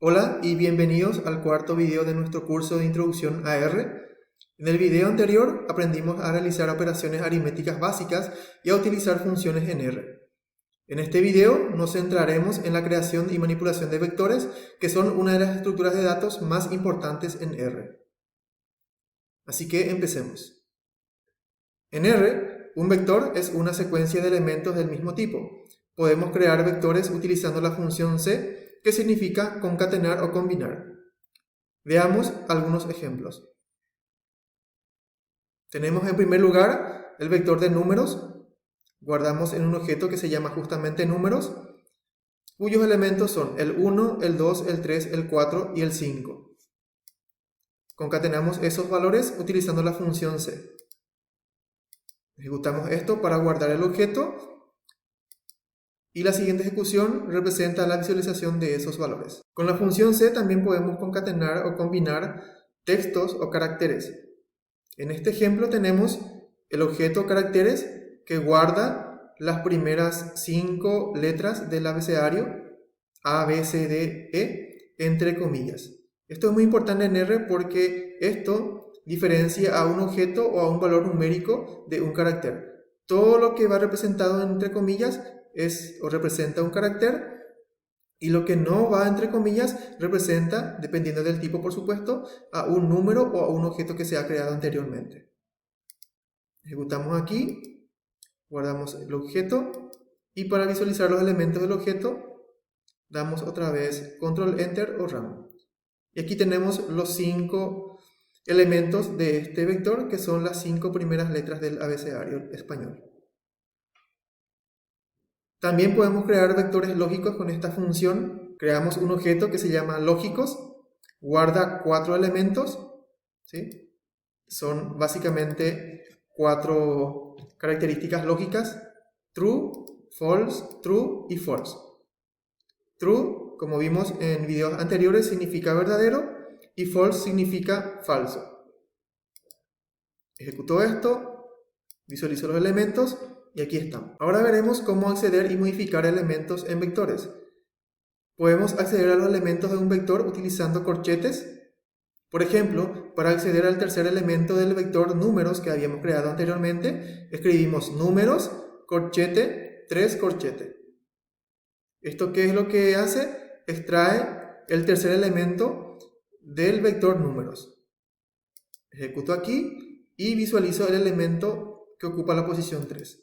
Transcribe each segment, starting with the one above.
Hola y bienvenidos al cuarto video de nuestro curso de Introducción a R. En el video anterior aprendimos a realizar operaciones aritméticas básicas y a utilizar funciones en R. En este video nos centraremos en la creación y manipulación de vectores, que son una de las estructuras de datos más importantes en R. Así que empecemos. En R, un vector es una secuencia de elementos del mismo tipo. Podemos crear vectores utilizando la función C, que significa concatenar o combinar. Veamos algunos ejemplos. Tenemos en primer lugar el vector de números. Guardamos en un objeto que se llama justamente números, cuyos elementos son el 1, el 2, el 3, el 4 y el 5. Concatenamos esos valores utilizando la función C. Ejecutamos esto para guardar el objeto y la siguiente ejecución representa la visualización de esos valores. Con la función C también podemos concatenar o combinar textos o caracteres. En este ejemplo tenemos el objeto caracteres que guarda las primeras 5 letras del abecedario A, B, C, D, E entre comillas. Esto es muy importante en R porque esto diferencia a un objeto o a un valor numérico de un carácter. Todo lo que va representado entre comillas es o representa un carácter, y lo que no va entre comillas representa, dependiendo del tipo por supuesto, a un número o a un objeto que se ha creado anteriormente. Ejecutamos aquí, guardamos el objeto y para visualizar los elementos del objeto damos otra vez Control Enter o RAM. Y aquí tenemos los 5 elementos de este vector, que son las 5 primeras letras del abecedario español. También podemos crear vectores lógicos con esta función. Creamos un objeto que se llama lógicos, guarda 4 elementos, ¿sí? Son básicamente 4 características lógicas: true, false, true y false. True, como vimos en videos anteriores, significa verdadero, y false significa falso. Ejecuto esto, visualizo los elementos y aquí están. Ahora veremos cómo acceder y modificar elementos en vectores. Podemos acceder a los elementos de un vector utilizando corchetes. Por ejemplo, para acceder al tercer elemento del vector números que habíamos creado anteriormente, escribimos números, corchete, 3 corchete. ¿Esto qué es lo que hace? Extrae el tercer elemento del vector números. Ejecuto aquí y visualizo el elemento que ocupa la posición 3.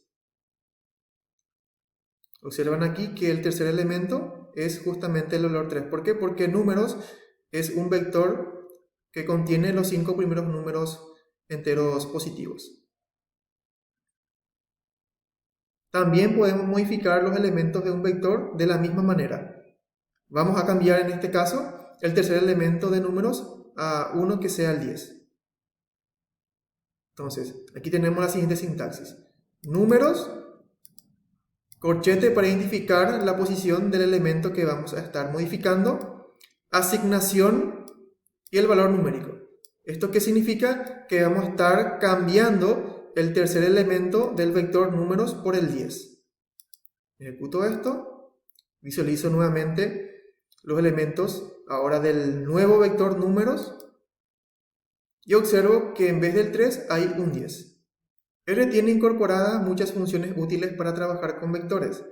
Observan aquí que el tercer elemento es justamente el valor 3. ¿Por qué? Porque números es un vector que contiene los 5 primeros números enteros positivos. También podemos modificar los elementos de un vector de la misma manera. Vamos a cambiar en este caso el tercer elemento de números a uno que sea el 10. Entonces, aquí tenemos la siguiente sintaxis. Números, corchete para identificar la posición del elemento que vamos a estar modificando, asignación y el valor numérico. ¿Esto qué significa? Que vamos a estar cambiando el tercer elemento del vector números por el 10. Ejecuto esto, visualizo nuevamente los elementos ahora del nuevo vector números y observo que en vez del 3 hay un 10. R tiene incorporadas muchas funciones útiles para trabajar con vectores.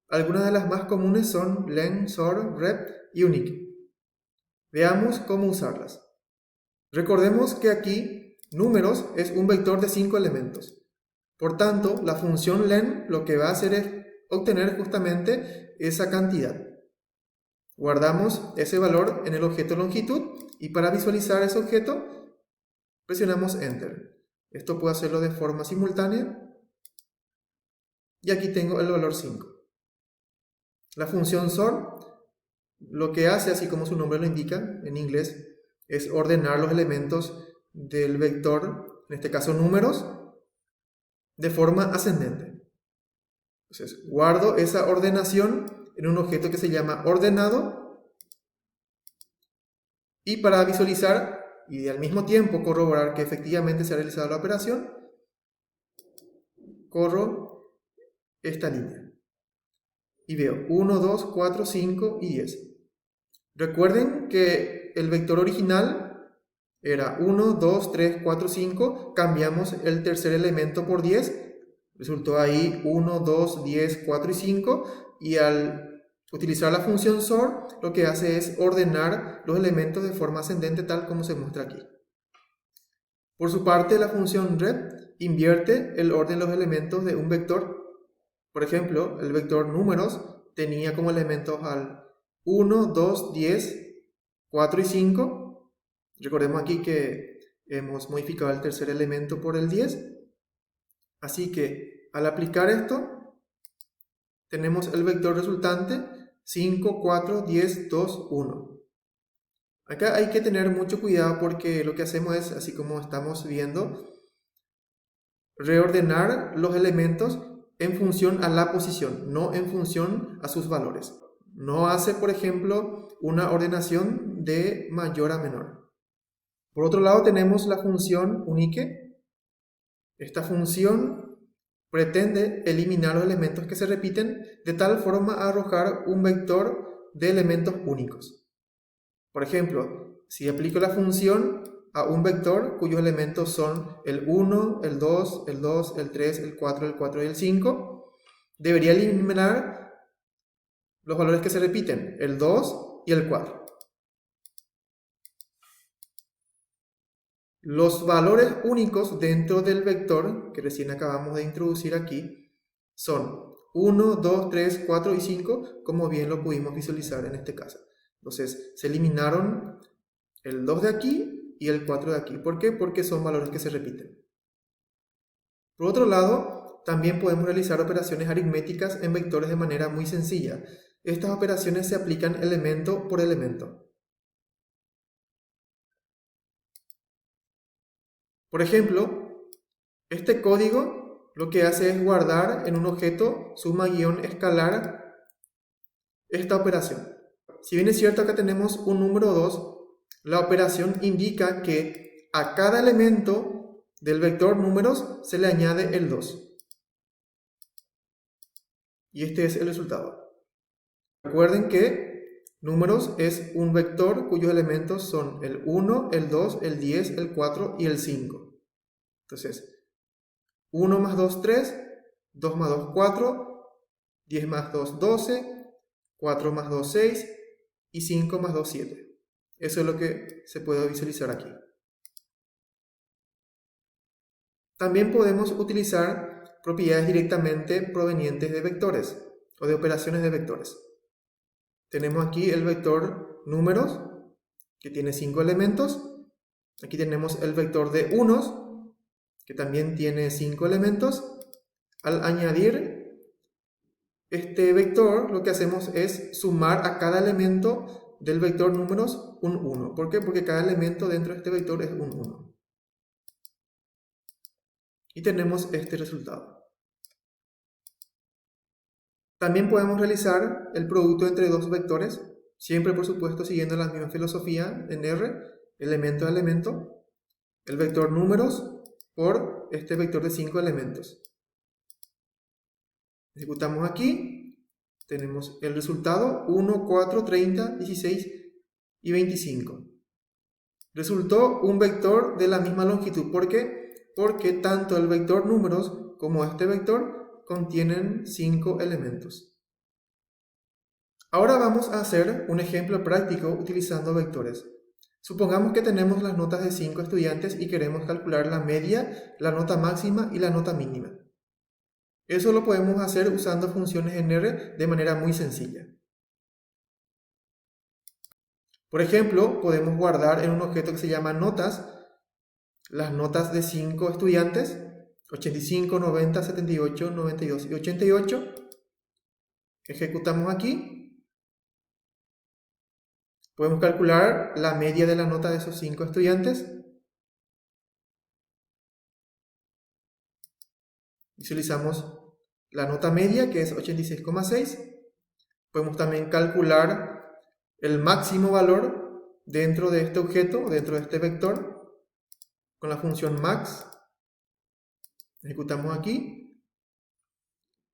Algunas de las más comunes son len, sort, rep y unique. Veamos cómo usarlas. Recordemos que aquí números es un vector de 5 elementos. Por tanto, la función len lo que va a hacer es obtener justamente esa cantidad. Guardamos ese valor en el objeto longitud y para visualizar ese objeto presionamos Enter. Esto puedo hacerlo de forma simultánea y aquí tengo el valor 5. La función sort lo que hace, así como su nombre lo indica en inglés, es ordenar los elementos del vector, en este caso números, de forma ascendente. Entonces, guardo esa ordenación en un objeto que se llama ordenado, y para visualizar y al mismo tiempo corroborar que efectivamente se ha realizado la operación, corro esta línea y veo 1, 2, 4, 5 y 10. Recuerden que el vector original era 1, 2, 3, 4, 5. Cambiamos el tercer elemento por 10. Resultó ahí 1, 2, 10, 4 y 5. Y al utilizar la función sort, lo que hace es ordenar los elementos de forma ascendente, tal como se muestra aquí. Por su parte, la función ret invierte el orden de los elementos de un vector. Por ejemplo, el vector números tenía como elementos al 1, 2, 10, 4 y 5. Recordemos aquí que hemos modificado el tercer elemento por el 10. Así que al aplicar esto, tenemos el vector resultante 5, 4, 10, 2, 1. Acá hay que tener mucho cuidado porque lo que hacemos es, así como estamos viendo, reordenar los elementos en función a la posición, no en función a sus valores. No hace, por ejemplo, una ordenación de mayor a menor. Por otro lado, tenemos la función unique. Esta función pretende eliminar los elementos que se repiten de tal forma a arrojar un vector de elementos únicos. Por ejemplo, si aplico la función a un vector cuyos elementos son el 1, el 2, el 2, el 3, el 4, el 4 y el 5, debería eliminar los valores que se repiten, el 2 y el 4. Los valores únicos dentro del vector que recién acabamos de introducir aquí son 1, 2, 3, 4 y 5, como bien lo pudimos visualizar en este caso. Entonces, se eliminaron el 2 de aquí y el 4 de aquí. ¿Por qué? Porque son valores que se repiten. Por otro lado, también podemos realizar operaciones aritméticas en vectores de manera muy sencilla. Estas operaciones se aplican elemento por elemento. Por ejemplo, este código lo que hace es guardar en un objeto suma-escalar esta operación. Si bien es cierto que tenemos un número 2, la operación indica que a cada elemento del vector números se le añade el 2. Y este es el resultado. Recuerden que números es un vector cuyos elementos son el 1, el 2, el 10, el 4 y el 5. Entonces, 1 más 2, 3, 2 más 2, 4, 10 más 2, 12, 4 más 2, 6 y 5 más 2, 7. Eso es lo que se puede visualizar aquí. También podemos utilizar propiedades directamente provenientes de vectores o de operaciones de vectores. Tenemos aquí el vector números, que tiene 5 elementos. Aquí tenemos el vector de unos, que también tiene 5 elementos. Al añadir este vector, lo que hacemos es sumar a cada elemento del vector números un 1. ¿Por qué? Porque cada elemento dentro de este vector es un 1. Y tenemos este resultado. También podemos realizar el producto entre dos vectores, siempre por supuesto siguiendo la misma filosofía en R, elemento a elemento, el vector números por este vector de 5 elementos. Ejecutamos aquí, tenemos el resultado 1, 4, 30, 16 y 25. Resultó un vector de la misma longitud. ¿Por qué? Porque tanto el vector números como este vector contienen 5 elementos. Ahora vamos a hacer un ejemplo práctico utilizando vectores. Supongamos que tenemos las notas de 5 estudiantes y queremos calcular la media, la nota máxima y la nota mínima. Eso lo podemos hacer usando funciones en R de manera muy sencilla. Por ejemplo, podemos guardar en un objeto que se llama notas las notas de 5 estudiantes, 85, 90, 78, 92 y 88. Ejecutamos aquí. Podemos calcular la media de la nota de esos 5 estudiantes. Visualizamos la nota media, que es 86,6. Podemos también calcular el máximo valor dentro de este objeto, dentro de este vector, con la función max. Ejecutamos aquí.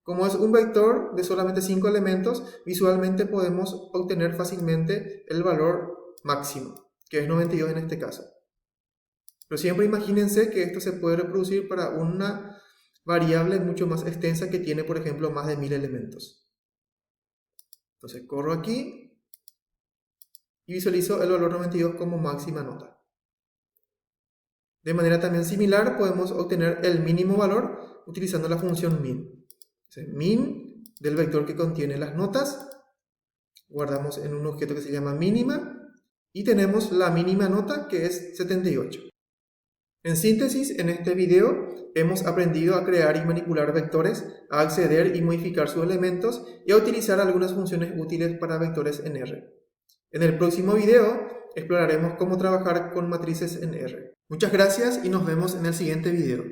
Como es un vector de solamente 5 elementos, visualmente podemos obtener fácilmente el valor máximo, que es 92 en este caso. Pero siempre imagínense que esto se puede reproducir para una variable mucho más extensa que tiene, por ejemplo, más de 1000 elementos. Entonces corro aquí y visualizo el valor 92 como máxima nota. De manera también similar podemos obtener el mínimo valor utilizando la función min. Entonces, min del vector que contiene las notas, guardamos en un objeto que se llama mínima y tenemos la mínima nota que es 78. En síntesis, en este video hemos aprendido a crear y manipular vectores, a acceder y modificar sus elementos y a utilizar algunas funciones útiles para vectores en R. En el próximo video exploraremos cómo trabajar con matrices en R. Muchas gracias y nos vemos en el siguiente video.